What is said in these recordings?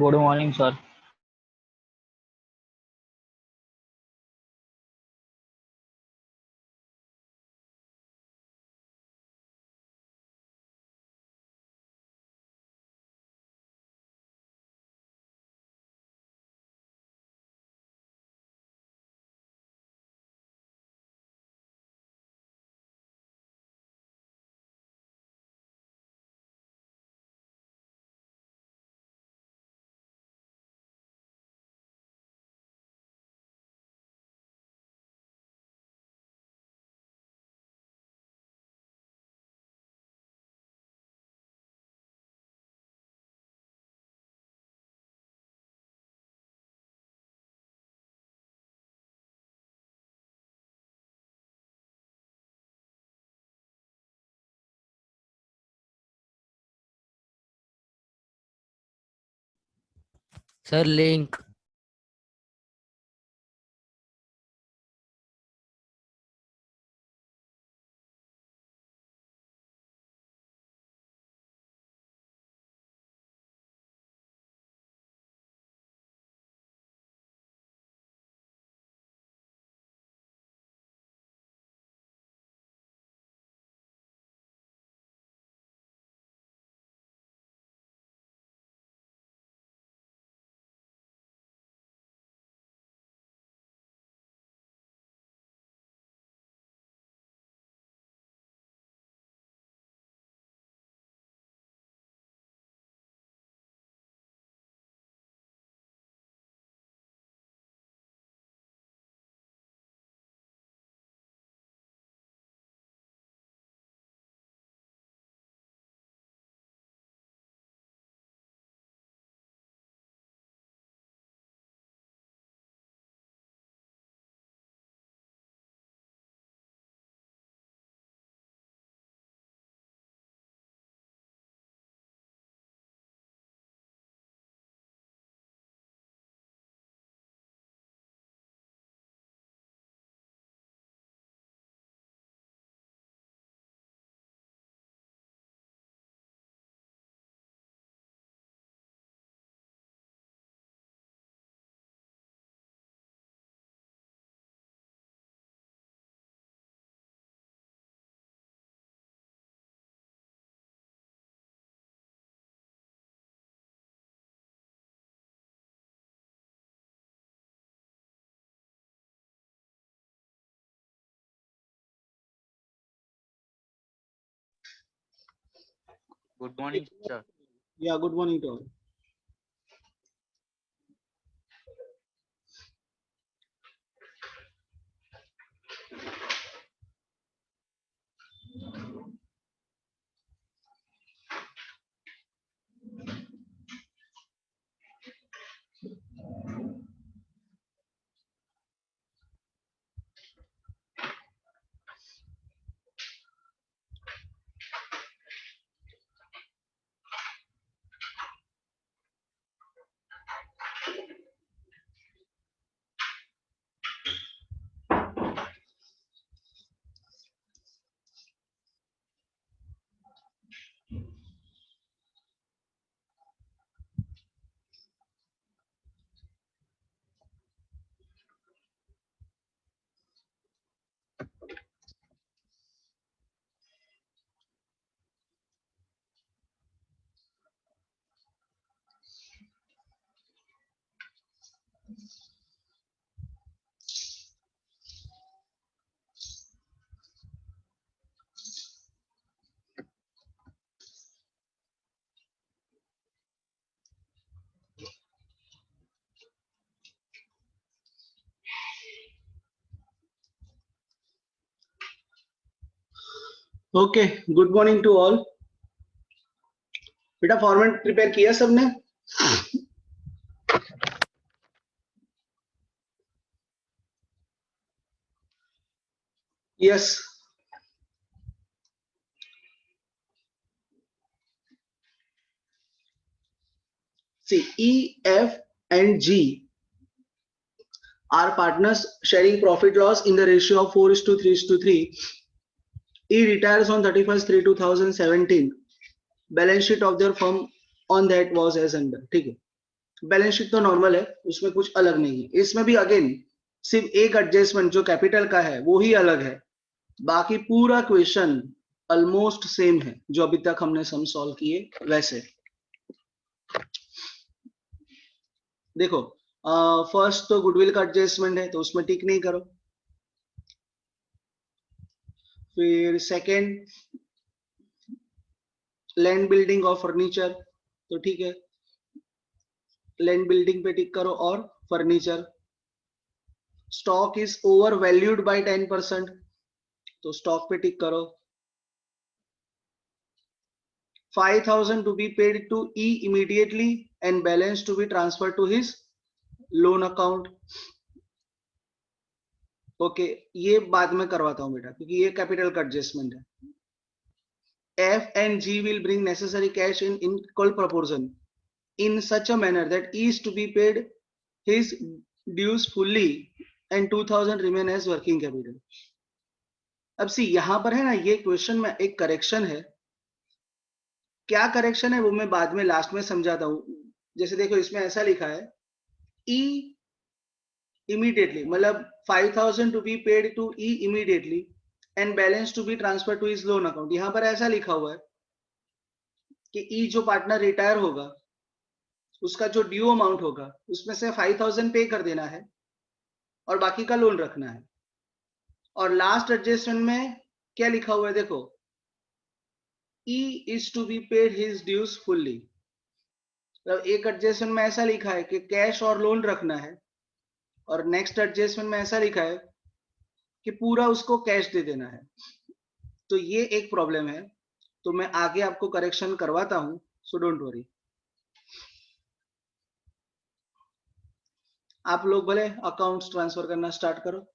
Good morning, sir. Sir link. Good morning, sir. Yeah, good morning to all. Okay, good morning to all. बेटा format prepare किया सबने? Yes. See, E, F, and G are partners sharing profit loss in the ratio of 4:3:3. E retires on 31st/3/2017. Balance sheet of their firm on that was as under. ठीक है। Balance sheet तो normal है, उसमें कुछ अलग नहीं है। इसमें भी अगेन सिर्फ एक एडजस्टमेंट जो कैपिटल का है वो ही अलग है, बाकी पूरा क्वेश्चन ऑलमोस्ट सेम है जो अभी तक हमने सम सॉल्व किए वैसे। देखो फर्स्ट तो गुडविल का एडजस्टमेंट है तो उसमें टिक नहीं करो। फिर सेकंड लैंड बिल्डिंग और फर्नीचर, तो ठीक है, लैंड बिल्डिंग पे टिक करो और furniture. Stock is over valued by 10%, तो स्टॉक पे टिक करो। 5,000 to be paid to E immediately and balance to be transferred to his loan account. Okay ये बाद में करवाता हूं बेटा क्योंकि ये कैपिटल का एडजस्टमेंट है। F and G will bring necessary cash in equal proportion in such a manner that E is to be paid his dues fully and 2,000 remain as working capital. अब सी यहां पर है ना, ये क्वेश्चन में एक करेक्शन है। क्या करेक्शन है वो मैं बाद में लास्ट में समझाता हूं। जैसे देखो इसमें ऐसा लिखा है E immediately, मतलब 5,000 to be paid to E immediately and balance to be transferred to his loan account। यहां पर ऐसा लिखा हुआ है कि E जो पार्टनर रिटायर होगा उसका जो ड्यू अमाउंट होगा उसमें से 5,000 पे कर देना है और बाकी का लोन रखना है। और लास्ट एडजस्टमेंट में क्या लिखा हुआ है देखो, E is to be paid his dues fully। मतलब एक एडजस्टमेंट में ऐसा लिखा है कि कैश और लोन रखना है और नेक्स्ट एडजस्टमेंट में ऐसा लिखा है कि पूरा उसको कैश दे देना है। तो ये एक प्रॉब्लम है, तो मैं आगे आपको करेक्शन करवाता हूं, सो डोंट वरी। आप लोग भले अकाउंट्स ट्रांसफर करना स्टार्ट करो।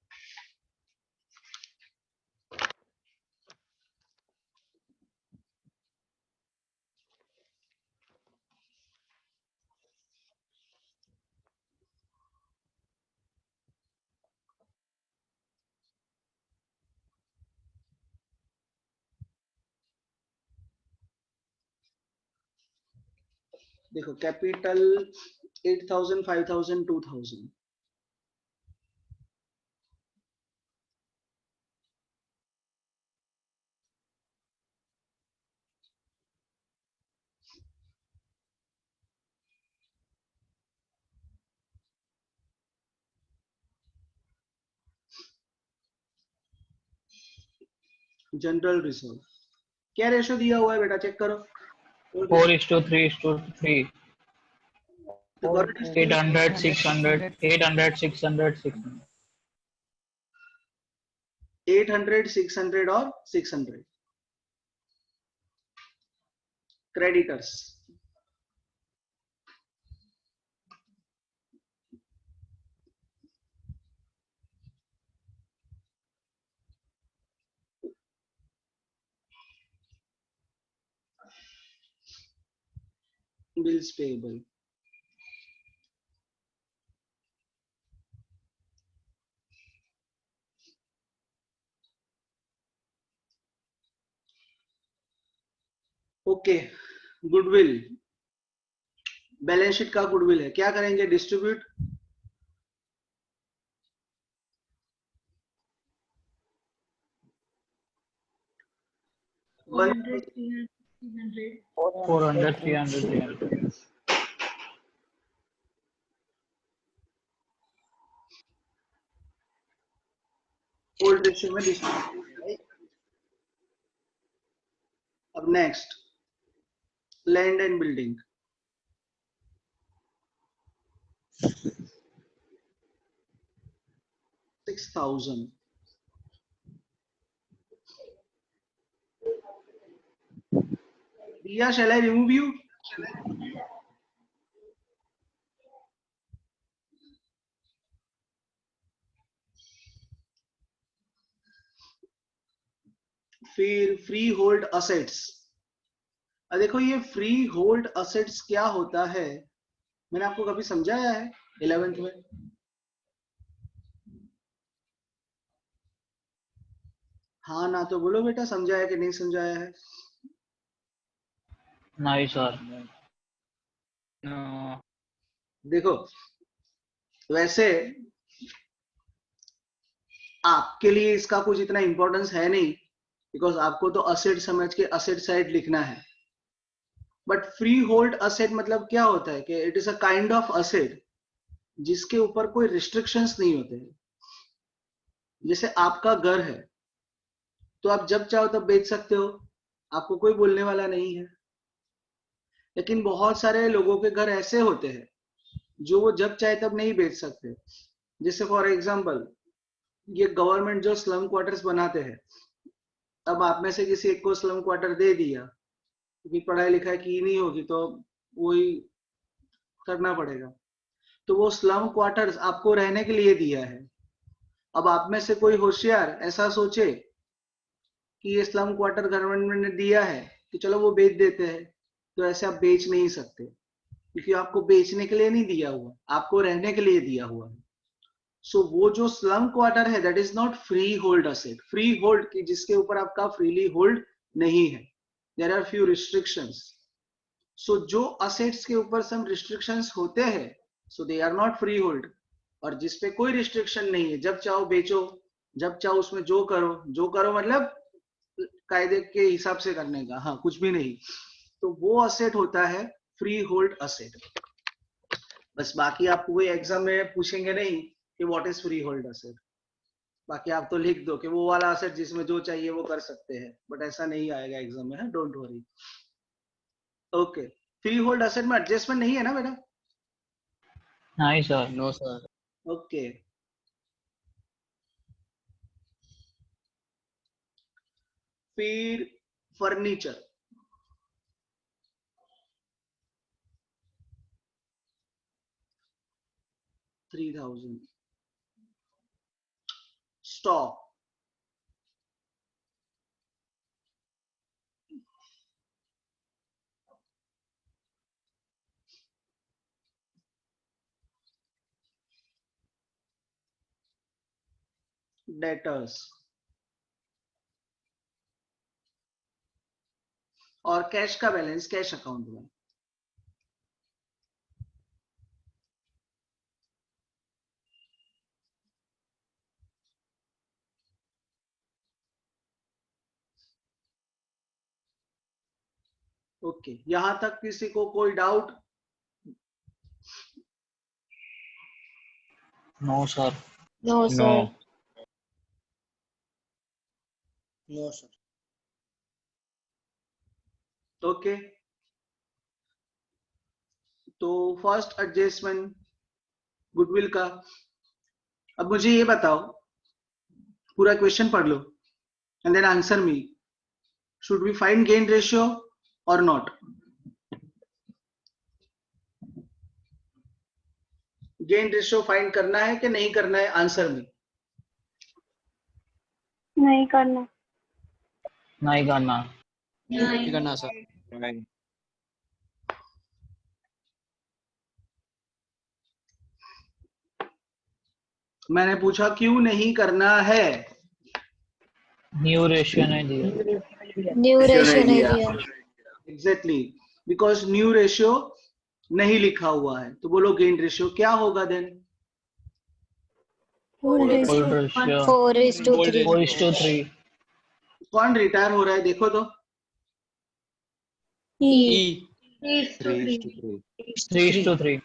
देखो कैपिटल 8,000 5,000 2,000, जनरल रिजर्व क्या रेशो दिया हुआ है बेटा, चेक करो। 4:3:3. तो करो 800 600 800 600 600. 800 600 और 600 creditors. Bills payable, okay. Goodwill, balance sheet का गुडविल है, क्या करेंगे, डिस्ट्रीब्यूट। वन 400 300 300. ओल्ड रेशियो में डिस्ट्रीब्यूट। अब next land and building, 6,000। Riya, shall I remove you? फिर फ्री होल्ड असेट्स। देखो ये फ्री होल्ड असेट्स क्या होता है, मैंने आपको कभी समझाया है 11th में? हाँ ना तो बोलो बेटा, समझाया कि नहीं समझाया है? नहीं सर. No. देखो वैसे आपके लिए इसका कुछ इतना इंपॉर्टेंस है नहीं, बिकॉज आपको तो असेट समझ के असेट साइड लिखना है। बट फ्री होल्ड असेट मतलब क्या होता है कि it is a kind of asset जिसके ऊपर कोई रिस्ट्रिक्शंस नहीं होते हैं। जैसे आपका घर है तो आप जब चाहो तब बेच सकते हो, आपको कोई बोलने वाला नहीं है। लेकिन बहुत सारे लोगों के घर ऐसे होते हैं जो वो जब चाहे तब नहीं बेच सकते। जैसे फॉर एग्जांपल ये गवर्नमेंट जो स्लम क्वार्टर्स बनाते हैं, अब आप में से किसी एक को स्लम क्वार्टर दे दिया, क्योंकि पढ़ाई लिखाई की नहीं होगी तो वही करना पड़ेगा, तो वो स्लम क्वार्टर्स आपको रहने के लिए दिया है। अब आप में से कोई होशियार ऐसा सोचे कि ये स्लम क्वार्टर गवर्नमेंट ने दिया है कि चलो वो बेच देते हैं, तो ऐसे आप बेच नहीं सकते, क्योंकि आपको बेचने के लिए नहीं दिया हुआ, आपको रहने के लिए दिया हुआ है। सो वो जो स्लम क्वार्टर है that is not freehold asset. Freehold की जिसके ऊपर आपका फ्रीली होल्ड नहीं है, there are few restrictions. So जो असेट्स के ऊपर सम रिस्ट्रिक्शंस होते हैं, so they are not freehold. और जिसपे कोई रिस्ट्रिक्शन नहीं है, जब चाहो बेचो, जब चाहो उसमें जो करो मतलब कायदे के हिसाब से करने का, हाँ कुछ भी नहीं, तो वो असेट होता है फ्री होल्ड असेट। बस बाकी आपको कोई एग्जाम में पूछेंगे नहीं कि what is free hold asset, बाकी आप तो लिख दो कि वो वाला असेट जिसमें जो चाहिए वो कर सकते हैं, बट ऐसा नहीं आएगा एग्जाम में, don't worry. Okay, freehold asset में एडजस्टमेंट नहीं है ना बेटा? नहीं सर। No, sir. ओके, फिर फर्नीचर, $3,000, स्टॉक, डेटर्स, और कैश का बैलेंस कैश अकाउंट में। ओके, यहां तक किसी को कोई doubt? No sir. No, No. sir. No, sir. Okay, तो फर्स्ट एडजस्टमेंट गुडविल का। अब मुझे ये बताओ, पूरा क्वेश्चन पढ़ लो and then answer me, should we find gain ratio और नॉट? गेन रेशियो फाइंड करना है कि नहीं करना है? Answer me. नहीं करना। नहीं करना। नहीं करना सर। Right. मैंने पूछा क्यों नहीं करना है? न्यू रेशियो नहीं दिया। न्यू रेशियो नहीं दिया। एग्जैक्टली, बिकॉज न्यू रेशियो नहीं लिखा हुआ है, तो बोलो गेन रेशियो क्या होगा देन? Old ratio 4:3. 4:3। कौन रिटायर हो रहा है देखो तो? E. 3:3. 3:3।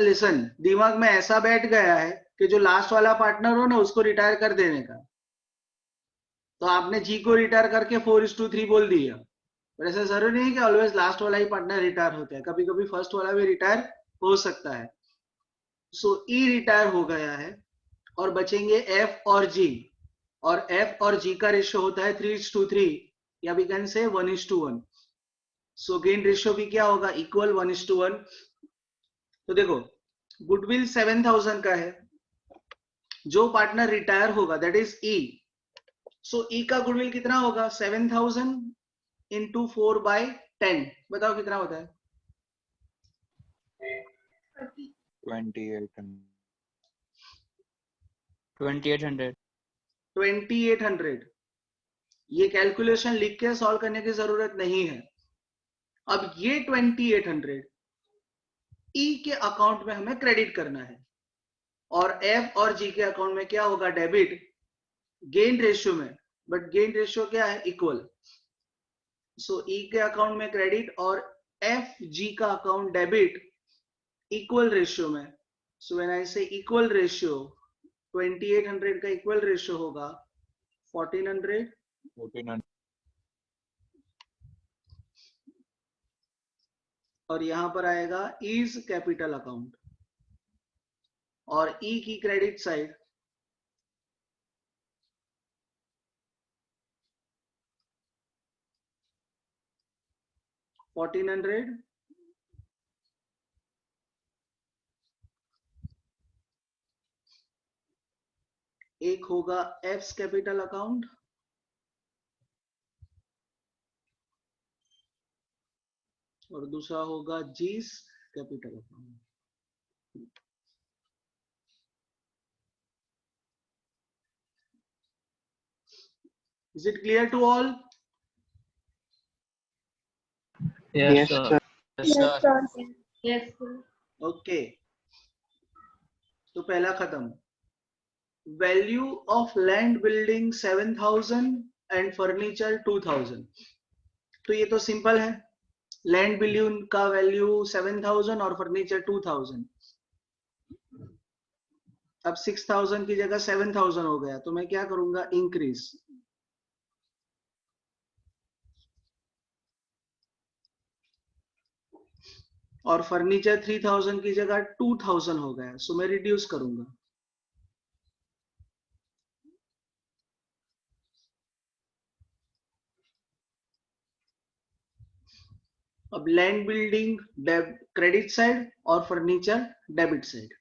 लिसन, दिमाग में ऐसा बैठ गया है कि जो लास्ट वाला पार्टनर हो ना उसको रिटायर कर देने का, तो आपने जी को रिटायर करके 4:3 बोल दिया। पर ऐसा जरूरी नहीं कि ऑलवेज लास्ट वाला ही पार्टनर रिटायर होता है, कभी कभी फर्स्ट वाला भी रिटायर हो सकता है। सो ई रिटायर हो गया है और बचेंगे एफ और जी, और एफ और जी का रेशियो होता है 3:3 या we can say 1:1। So gain ratio भी क्या होगा? इक्वल 1:1। तो देखो गुडविल 7,000 का है, जो पार्टनर रिटायर होगा दैट इज ई। सो ई का गुडविल कितना होगा? 7,000 इंटू 4/10, बताओ कितना होता है? 28. 2800. 2800। ये कैलकुलेशन लिख के सॉल्व करने की जरूरत नहीं है। अब ये 2800 ई के अकाउंट में हमें क्रेडिट करना है, और एफ और जी के अकाउंट में क्या होगा, डेबिट, गेन रेशियो में, बट गेन रेशियो क्या है, इक्वल। सो ई के अकाउंट में क्रेडिट और एफ जी का अकाउंट डेबिट, इक्वल रेशियो में। सो व्हेन आई से इक्वल रेशियो, 2800 का इक्वल रेशियो होगा 1400, और यहां पर आएगा इज कैपिटल अकाउंट, और ई की क्रेडिट साइड 1400, एक होगा एफ्स कैपिटल अकाउंट, और दूसरा होगा जीस capital account. Is it clear to all? Yes, sir. Yes, sir. Yes, sir. Okay. तो पहला खत्म। Value of land building 7000 and furniture 2000। तो ये तो सिंपल है, लैंड बिल्डिंग का वैल्यू 7000 और फर्नीचर 2000। अब 6000 की जगह 7000 हो गया, तो मैं क्या करूंगा, इंक्रीज। और फर्नीचर 3000 की जगह 2000 हो गया, सो मैं रिड्यूस करूंगा। अब लैंड बिल्डिंग क्रेडिट साइड और फर्नीचर डेबिट साइड।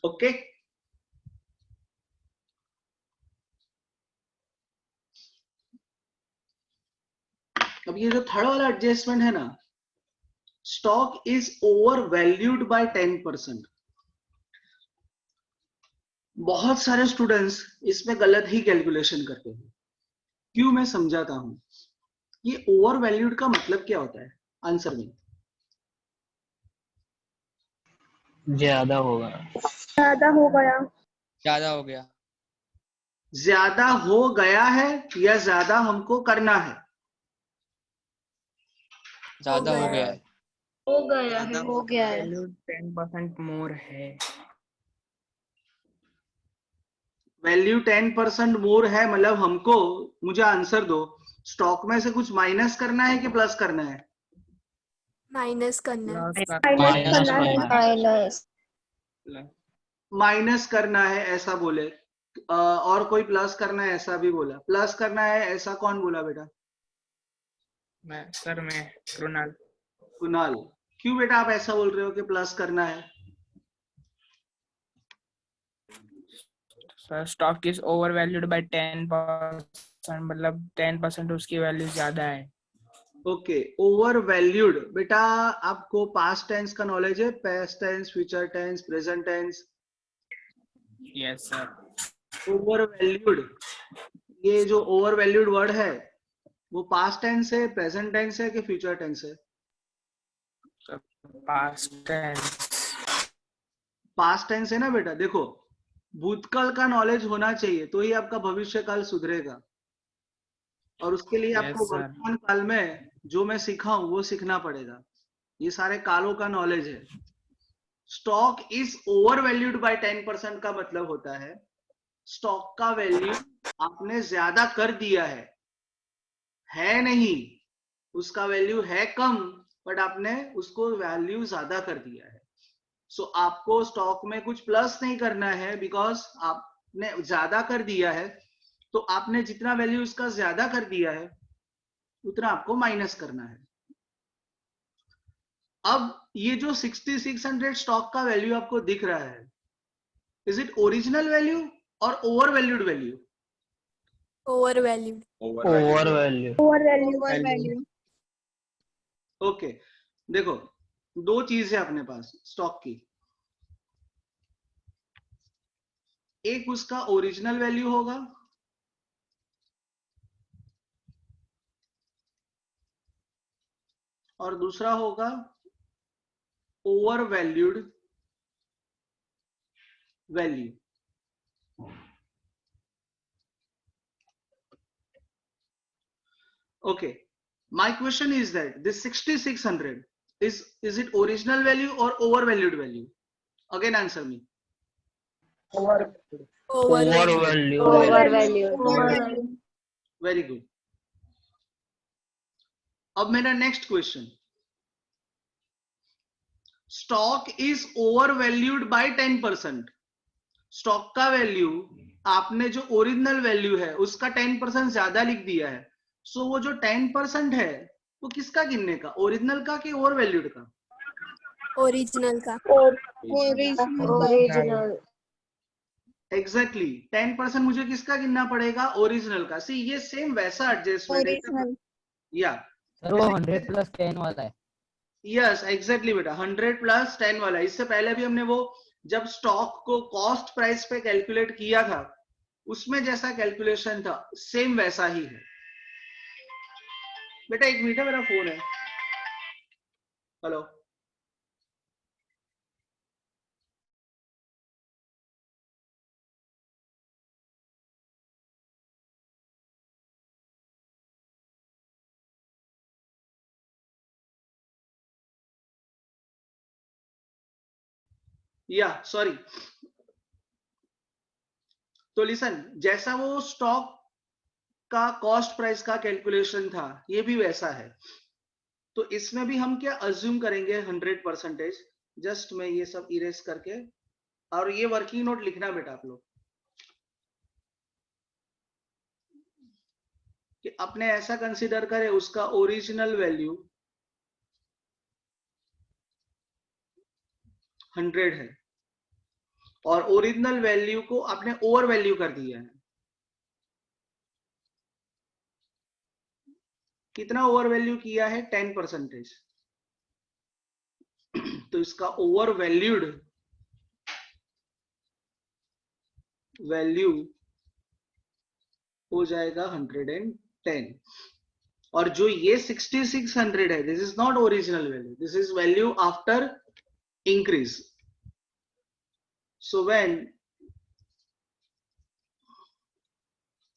ओके, अब ये जो थर्ड वाला एडजस्टमेंट है ना, stock is over valued by 10%। बहुत सारे स्टूडेंट्स इसमें गलत ही कैलकुलेशन करते हैं। क्यों, मैं समझाता हूं। ये ओवर वैल्यूड का मतलब क्या होता है, आंसर में। ज्यादा होगा। ज्यादा हो गया। ज्यादा हो गया। ज्यादा हो गया है या ज्यादा हमको करना है? ज्यादा हो गया है। हो गया है। हो गया है। वैल्यू 10% मोर है। वैल्यू 10% मोर है, मतलब हमको, मुझे आंसर दो, स्टॉक में से कुछ माइनस करना है कि प्लस करना है? माइनस करना है। माइनस करना है। माइनस। माइनस करना है ऐसा बोले, और कोई प्लस करना है ऐसा भी बोला। प्लस करना है ऐसा कौन बोला बेटा? मैं सर, मैं कृणाल। कुणाल, क्यों बेटा आप ऐसा बोल रहे हो कि प्लस करना है? Sir, stock is over valued by 10%, मतलब 10% उसकी वैल्यू ज्यादा है। Okay, over valued. बेटा आपको पास्ट टेंस का नॉलेज है? Past tense, future tense, present tense. Yes sir. Over valued, ये जो ओवर वैल्यूड वर्ड है वो पास्ट टेंस है, प्रेजेंट टेंस है कि फ्यूचर टेंस है? Past tense. पास्ट टेंस है ना बेटा। देखो, भूतकाल का नॉलेज होना चाहिए तो ही आपका भविष्य काल सुधरेगा, और उसके लिए आपको sir. वर्तमान काल में जो मैं सीखा हूं वो सीखना पड़ेगा। ये सारे कालों का नॉलेज है। Stock is over valued by 10% का मतलब होता है स्टॉक का वैल्यू आपने ज्यादा कर दिया है नहीं, उसका वैल्यू है कम, बट आपने उसको वैल्यू ज्यादा कर दिया है। सो आपको स्टॉक में कुछ प्लस नहीं करना है, बिकॉज आपने ज्यादा कर दिया है, तो आपने जितना वैल्यू उसका ज्यादा कर दिया है उतना आपको माइनस करना है। अब ये जो 6600 स्टॉक का वैल्यू आपको दिख रहा है, इज इट ओरिजिनल वैल्यू और over valued value? Over valued over value Overvalue. Okay, देखो दो चीज है अपने पास स्टॉक की, एक उसका ओरिजिनल वैल्यू होगा और दूसरा होगा over valued value. Okay, my question is that this 6600 is it original value or overvalued value? Again, answer me. Over over valued value Overvalue. Very good. अब मेरा next question, stock is overvalued by 10%। स्टॉक का value आपने जो original value है उसका 10% ज्यादा लिख दिया है। सो वो जो 10% है वो किसका गिनने का, ओरिजिनल का कि ओवरवैल्यूड का? ओरिजिनल का Original. एग्जैक्टली 10% मुझे किसका गिनना पड़ेगा, ओरिजिनल का। सी ये सेम वैसा एडजस्टमेंट है या सर वो 100 + 10 वाला है। यस एग्जैक्टली बेटा, 100 + 10 वाला। इससे पहले भी हमने वो जब स्टॉक को कॉस्ट प्राइस पे कैलकुलेट किया था उसमें जैसा कैलकुलेशन था सेम वैसा ही है। बेटा एक मिनट, मेरा फोन है। हेलो, या सॉरी। तो लिसन, जैसा वो स्टॉक का कॉस्ट प्राइस का कैलकुलेशन था ये भी वैसा है। तो इसमें भी हम क्या अज्यूम करेंगे, 100%। जस्ट मैं ये सब इरेज करके, और ये वर्किंग नोट लिखना बेटा आप लोग, कि अपने ऐसा कंसीडर करें उसका ओरिजिनल वैल्यू 100 है और ओरिजिनल वैल्यू को आपने ओवर वैल्यू कर दिया है। कितना ओवर वैल्यू किया है, 10%। तो इसका ओवर वैल्यूड वैल्यू हो जाएगा 110। और जो ये 6600 है, this is not original value, this is value after increase. So when,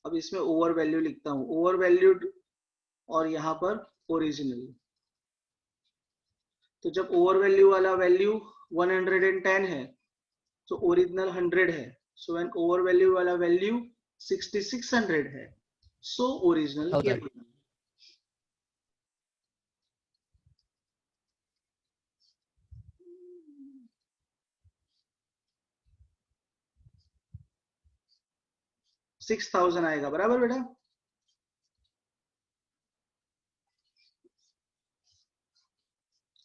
अब इसमें ओवर वैल्यू लिखता हूं, ओवर वैल्यूड और यहां पर ओरिजिनल। तो जब ओवर वैल्यू वाला वैल्यू 110 है तो ओरिजिनल 100 है। सो व्हेन ओवर वैल्यू वाला वैल्यू 6600 है, सो ओरिजिनल क्या होगा? $6000 आएगा, बराबर बेटा?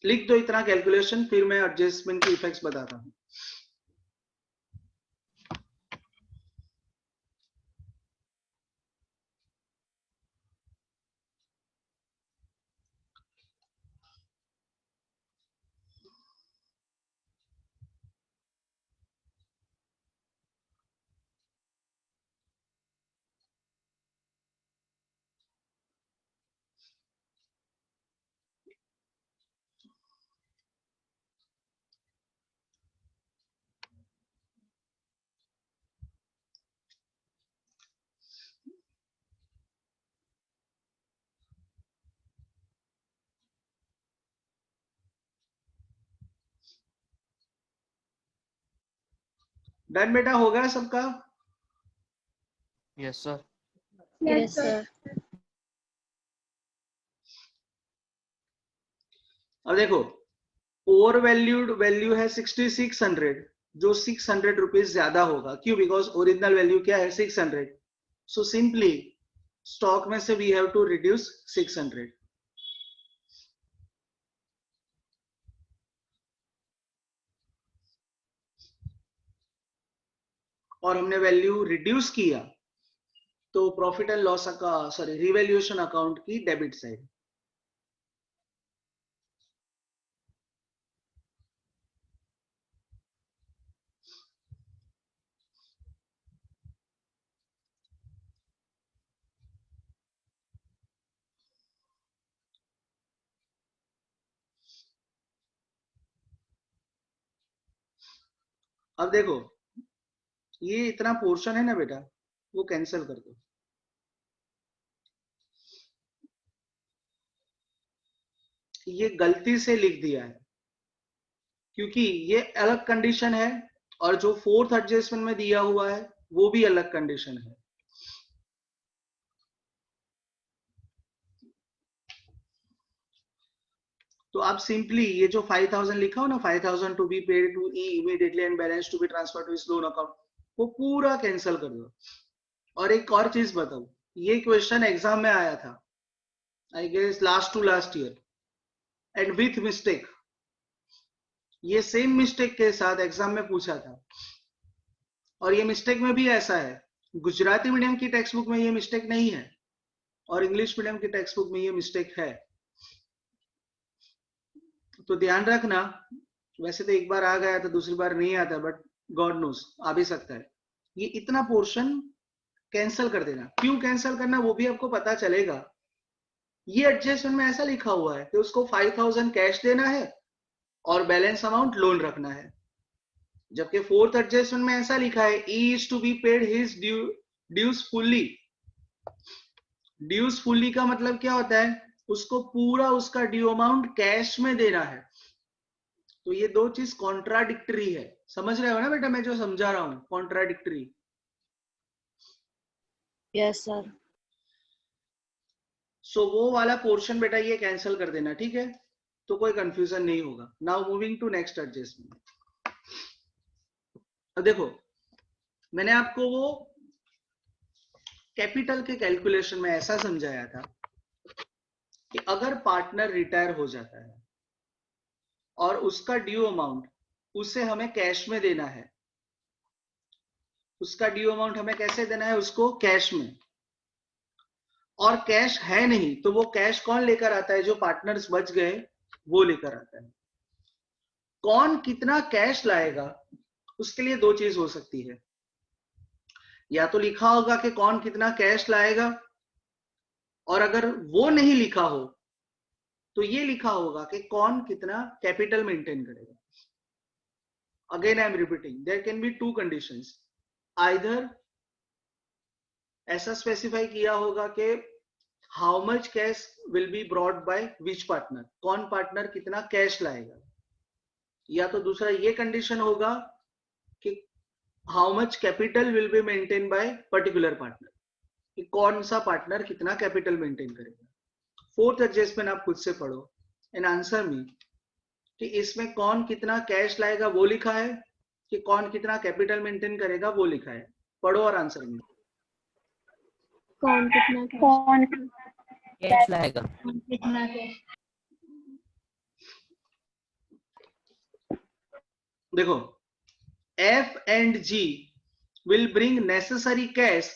लिख दो इतना कैलकुलेशन, फिर मैं एडजस्टमेंट के इफेक्ट्स बताता हूं। डन बेटा, हो गया सबका? Yes sir. Yes, sir. अब देखो, ओवर वैल्यूड वैल्यू है 6600, जो 600 रुपीज ज्यादा होगा। क्यों? बिकॉज ओरिजिनल वैल्यू क्या है, 600। सो सिंपली स्टॉक में से वी हैव टू रिड्यूस 600। और हमने वैल्यू रिड्यूस किया तो प्रॉफिट एंड लॉस का सॉरी रिवैल्यूएशन अकाउंट की डेबिट साइड। अब देखो ये इतना पोर्शन है ना बेटा, वो कैंसिल कर दो। ये गलती से लिख दिया है क्योंकि ये अलग कंडीशन है और जो फोर्थ एडजस्टमेंट में दिया हुआ है वो भी अलग कंडीशन है। तो आप सिंपली ये जो 5000 लिखा हो ना, 5000 to be paid to E immediately and balance to be transfer to his loan account, वो पूरा कैंसिल कर दो। और एक और चीज बताओ, ये क्वेश्चन एग्जाम में आया था I guess last to last year and with mistake. ये सेम मिस्टेक के साथ एग्जाम में पूछा था और ये मिस्टेक में भी ऐसा है, गुजराती मीडियम की टेक्स्ट बुक में ये मिस्टेक नहीं है और इंग्लिश मीडियम की टेक्स्ट बुक में ये मिस्टेक है। तो ध्यान रखना, वैसे तो एक बार आ गया तो दूसरी बार नहीं आता, बट गॉड नोस आ भी सकता है। ये इतना पोर्शन कैंसिल कर देना। क्यों कैंसिल करना वो भी आपको पता चलेगा। ये एडजस्टमेंट में ऐसा लिखा हुआ है कि उसको 5000 कैश देना है और बैलेंस अमाउंट लोन रखना है, जबकि फोर्थ एडजस्टमेंट में ऐसा लिखा है E is to be paid his dues fully. Dues fully का मतलब क्या होता है, उसको पूरा उसका ड्यू अमाउंट कैश में देना है। तो ये दो चीज कॉन्ट्राडिक्टरी है, समझ रहे हो ना बेटा मैं जो समझा रहा हूं, कॉन्ट्राडिक्टरी। Yes sir. सो वो वाला पोर्शन बेटा ये कैंसिल कर देना, ठीक है, तो कोई कंफ्यूजन नहीं होगा। Now moving to next adjustment. अब देखो मैंने आपको वो कैपिटल के कैलकुलेशन में ऐसा समझाया था कि अगर पार्टनर रिटायर हो जाता है और उसका ड्यू अमाउंट उसे हमें कैश में देना है, उसका ड्यू अमाउंट हमें कैसे देना है, उसको कैश में, और कैश है नहीं तो वो कैश कौन लेकर आता है, जो पार्टनर्स बच गए वो लेकर आता है। कौन कितना कैश लाएगा उसके लिए दो चीज हो सकती है, या तो लिखा होगा कि कौन कितना कैश लाएगा, और अगर वो नहीं लिखा हो तो ये लिखा होगा कि कौन कितना कैपिटल मेंटेन करेगा। Again I am repeating, there can be two conditions, either ऐसा स्पेसिफाई किया होगा कि how much cash will be brought by which partner, कौन पार्टनर कितना कैश लाएगा, या तो दूसरा ये कंडीशन होगा कि how much capital will be maintain by particular partner, कि कौन सा पार्टनर कितना कैपिटल मेंटेन करेगा। फोर्थ एडजस्टमेंट आप खुद से पढ़ो एंड आंसर मी कि इसमें कौन कितना कैश लाएगा वो लिखा है कि कौन कितना कैपिटल मेंटेन करेगा वो लिखा है। पढ़ो और आंसर मी। कौन कितना कैश लाएगा। कितना कैश। देखो F and G will bring necessary cash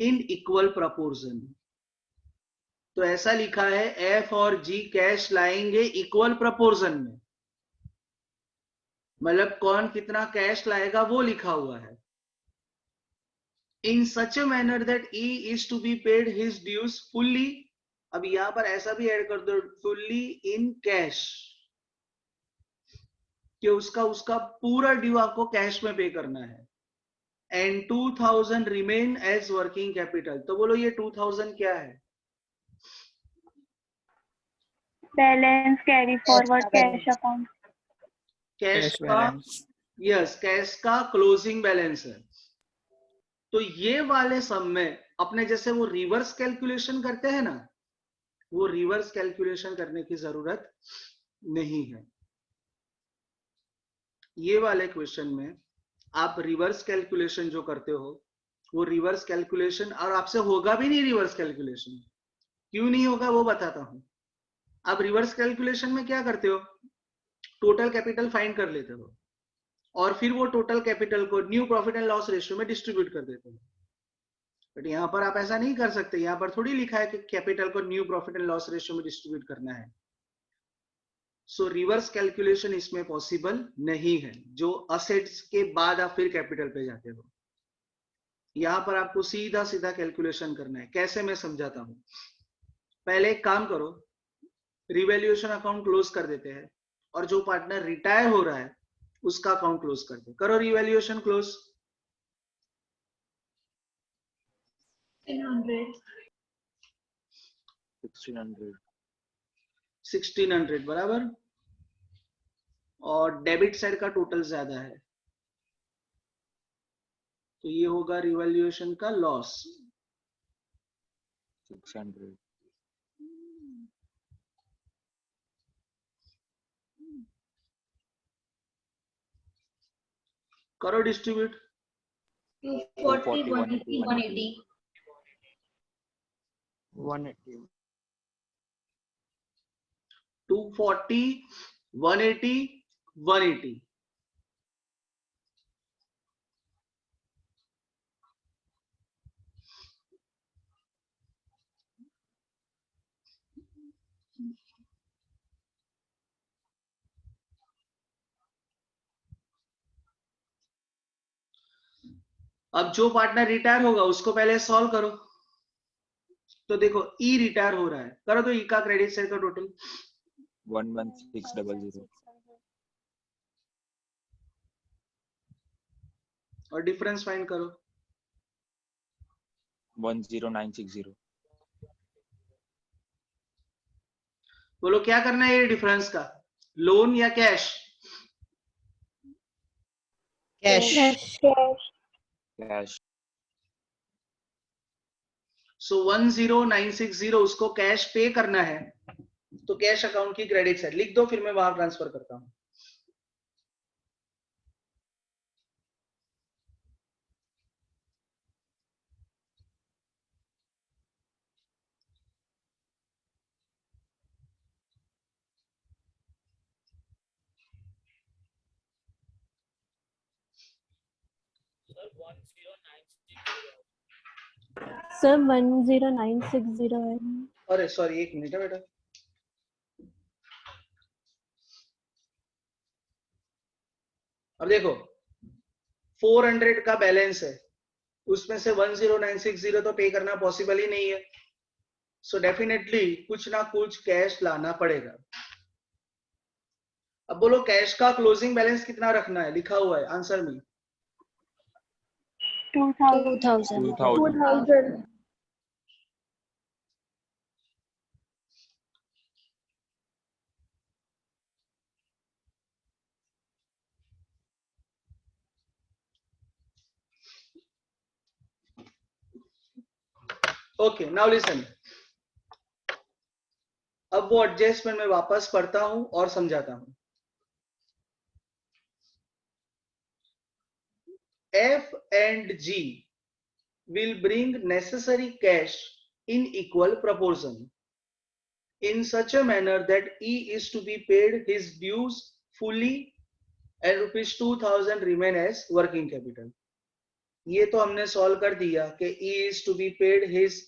in equal proportion। तो ऐसा लिखा है F और G कैश लाएंगे इक्वल प्रोपोर्शन में, मतलब कौन कितना कैश लाएगा वो लिखा हुआ है। In such a manner that E is to be paid his dues fully, अब यहां पर ऐसा भी ऐड कर दो fully in cash, कि उसका पूरा ड्यू आपको कैश में पे करना है। And 2000 remain as working capital. तो बोलो ये 2000 क्या है, balance carry forward cash account. Cash का, बैलेंस। यस कैश का क्लोजिंग बैलेंस है। तो ये वाले सम में अपने जैसे वो रिवर्स कैलकुलेशन करते हैं ना, वो रिवर्स कैलकुलेशन करने की जरूरत नहीं है। ये वाले क्वेश्चन में आप रिवर्स कैलकुलेशन जो करते हो वो रिवर्स कैलकुलेशन, और आपसे होगा भी नहीं रिवर्स कैलकुलेशन। क्यों नहीं होगा वो बताता हूं। आप रिवर्स कैलकुलेशन में क्या करते हो, टोटल कैपिटल फाइंड कर लेते हो और फिर वो टोटल कैपिटल को new profit and loss ratio में डिस्ट्रीब्यूट कर देते हो। बट यहाँ पर आप ऐसा नहीं कर सकते, यहाँ पर थोड़ी लिखा है कि कैपिटल को new profit and loss ratio में डिस्ट्रीब्यूट करना है। सो रिवर्स कैलकुलेशन इसमें पॉसिबल नहीं है, जो असेट्स के बाद आप फिर कैपिटल पे जाते हो। यहाँ पर आपको सीधा सीधा कैलकुलेशन करना है। कैसे, मैं समझाता हूँ। पहले एक काम करो, रिवैल्यूएशन अकाउंट क्लोज कर देते हैं और जो पार्टनर रिटायर हो रहा है उसका अकाउंट क्लोज कर दो। करो रिवैल्यूएशन क्लोज। 1600 बराबर, और डेबिट साइड का टोटल ज्यादा है तो ये होगा रिवैल्यूएशन का लॉस 600। करो डिस्ट्रीब्यूट। 240, 180, 180. 180 240, 180, 180। अब जो पार्टनर रिटायर होगा उसको पहले सॉल्व करो। तो देखो ई रिटायर हो रहा है, करो तो ई का क्रेडिट साइड का टोटल 11600 और डिफरेंस फाइंड करो 10960। बोलो क्या करना है ये डिफरेंस का, लोन या कैश? कैश। सो 10960 उसको कैश पे करना है, तो कैश अकाउंट की क्रेडिट साइड लिख दो, फिर मैं वहां ट्रांसफर करता हूं। सर 10960 है। अरे सॉरी, एक मिनट है बेटा। अब देखो 400 का बैलेंस है, उसमें से 10960 तो पे करना पॉसिबल ही नहीं है। सो डेफिनेटली कुछ ना कुछ कैश लाना पड़ेगा। अब बोलो कैश का क्लोजिंग बैलेंस कितना रखना है, लिखा हुआ है आंसर में 2000। Okay, now listen. अब वो एडजस्टमेंट में वापस पढ़ता हूं और समझाता हूं। F and G will bring necessary cash in equal proportion in such a manner that E is to be paid his dues fully and ₹2000 remain as working capital. ये तो हमने सॉल्व कर दिया कि E is to be paid his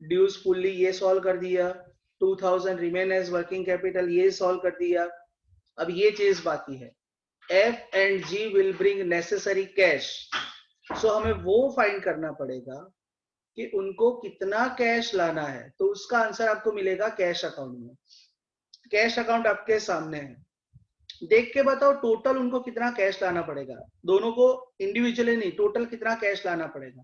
dues fully, ये solve कर दिया। 2000 remain as working capital, ये सॉल्व कर दिया। अब ये चीज बाकी है, F and G will bring necessary cash. So हमें वो फाइंड करना पड़ेगा कि उनको कितना कैश लाना है। तो उसका आंसर आपको मिलेगा कैश अकाउंट में। कैश अकाउंट आपके सामने है, देख के बताओ टोटल उनको कितना कैश लाना पड़ेगा। दोनों को इंडिविजुअली नहीं, टोटल कितना कैश लाना पड़ेगा।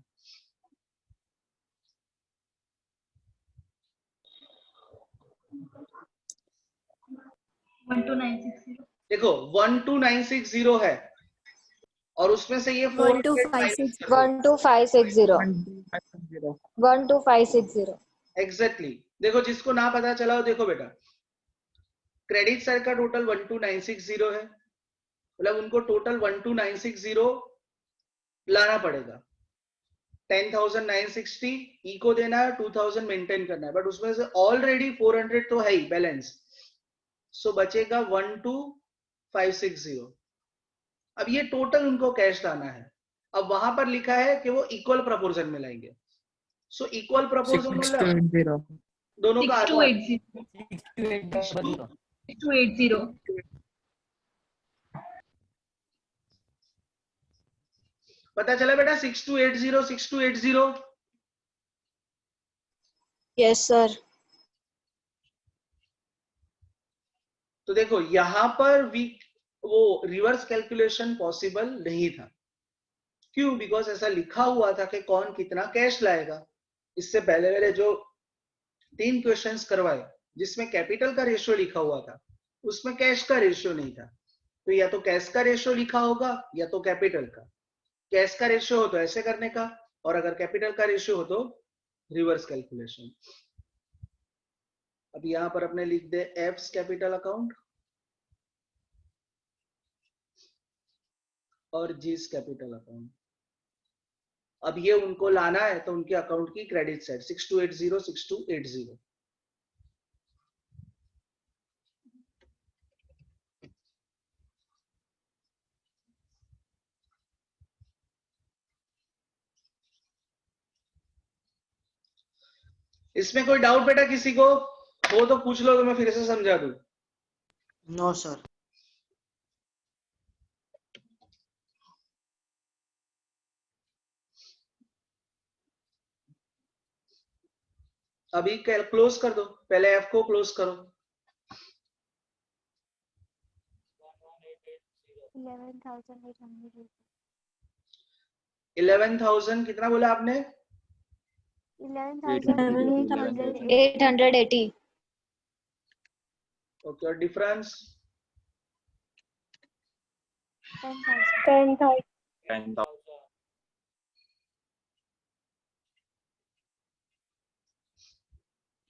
देखो 12960 है और उसमें से ये 12560 एग्जैक्टली। देखो जिसको ना पता चला हो, देखो बेटा क्रेडिट साइड का टोटल 12960 है, मतलब उनको टोटल 12960 लाना पड़ेगा। 10,960 ई को देना है, 2000 मेंटेन करना है, बट उसमें से ऑलरेडी 400 तो है ही बैलेंस। सो बचेगा 12560। अब ये टोटल उनको कैश लाना है, अब वहां पर लिखा है कि वो इक्वल प्रोपोर्शन में लाएंगे। सो इक्वल प्रोपोर्शन 6280 दोनों का 6280 6280 पता चला बेटा 6280 6280। Yes sir. तो देखो यहां पर वो रिवर्स कैलकुलेशन पॉसिबल नहीं था। क्यों? बिकॉज ऐसा लिखा हुआ था कि कौन कितना कैश लाएगा। इससे पहले वाले जो 3 क्वेश्चंस करवाए जिसमें कैपिटल का रेशियो लिखा हुआ था उसमें कैश का रेशियो नहीं था। तो या तो कैश का रेशियो लिखा होगा या तो कैपिटल का। कैश का रेशियो हो तो ऐसे करने का, और अगर कैपिटल का रेशियो हो तो रिवर्स कैलकुलेशन। अब यहां पर अपने लिख दे एफ्स कैपिटल अकाउंट और जीस कैपिटल अकाउंट। अब ये उनको लाना है तो उनके अकाउंट की क्रेडिट साइड 6280 6280। इसमें कोई डाउट बेटा किसी को हो तो पूछ लो, तो मैं फिर से समझा दूं। No sir. अभी क्लोज कर दो, पहले एफ को क्लोज करो। 11,000 कितना बोला आपने? 880। ओके, और डिफरेंस? 10,000 10,000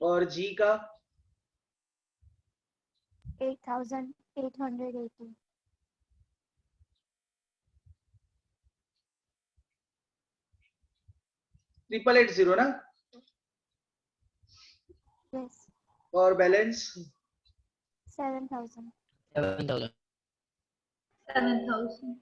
और जी का? 8,880 880 ना? yes और बैलेंस? 7,000 7,000 7000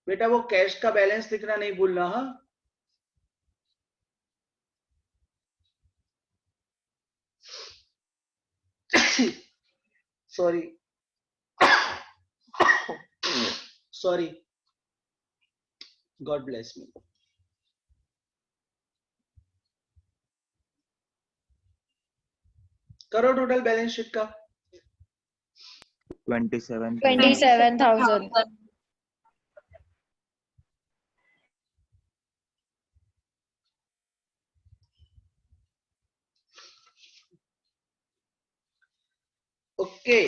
बेटा वो कैश का बैलेंस लिखना नहीं भूलना। हाँ, sorry sorry, God bless me. करो टोटल बैलेंस शीट का। 27,000। ओके,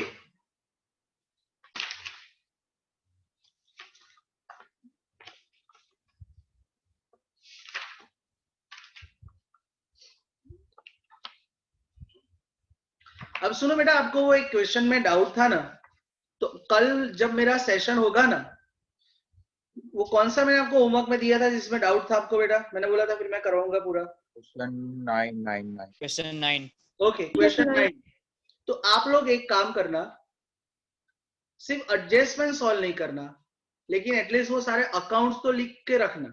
अब सुनो बेटा, आपको वो एक क्वेश्चन में डाउट था ना, तो कल जब मेरा सेशन होगा ना, वो कौन सा मैंने आपको होमवर्क में दिया था जिसमें डाउट था आपको बेटा? मैंने बोला था फिर मैं करवाऊंगा पूरा। Question 999 question 9 okay, question 9। तो आप लोग एक काम करना, सिर्फ एडजस्टमेंट सॉल्व नहीं करना, लेकिन एटलीस्ट वो सारे अकाउंट्स तो लिख के रखना।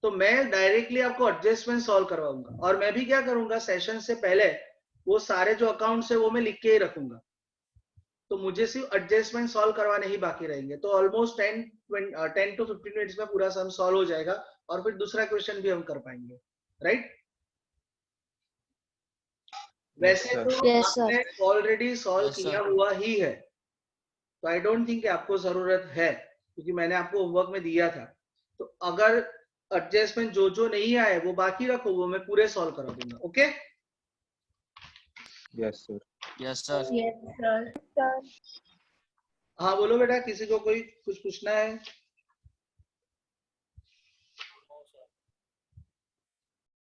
तो मैं डायरेक्टली आपको एडजस्टमेंट सॉल्व करवाऊंगा, और मैं भी क्या करूंगा, सेशन से पहले वो सारे जो अकाउंट्स है वो मैं लिख के ही रखूंगा। तो मुझे सिर्फ एडजस्टमेंट सॉल्व करवाने ही बाकी रहेंगे। तो ऑलमोस्ट 10 to 15 मिनट्स में पूरा सम सॉल्व हो जाएगा, और फिर दूसरा क्वेश्चन भी हम कर पाएंगे, राइट? वैसे तो Yes, sir. आपने ऑलरेडी सॉल्व Yes, sir. किया हुआ ही है, तो आई डोंट थिंक आपको जरूरत है, क्योंकि मैंने आपको होमवर्क में दिया था। तो अगर एडजस्टमेंट जो नहीं आए वो बाकी रखो, वो मैं पूरे सॉल्व करा दूंगा। Okay? yes sir yes sir. yes sir हाँ बोलो बेटा, किसी को कोई कुछ पूछना है?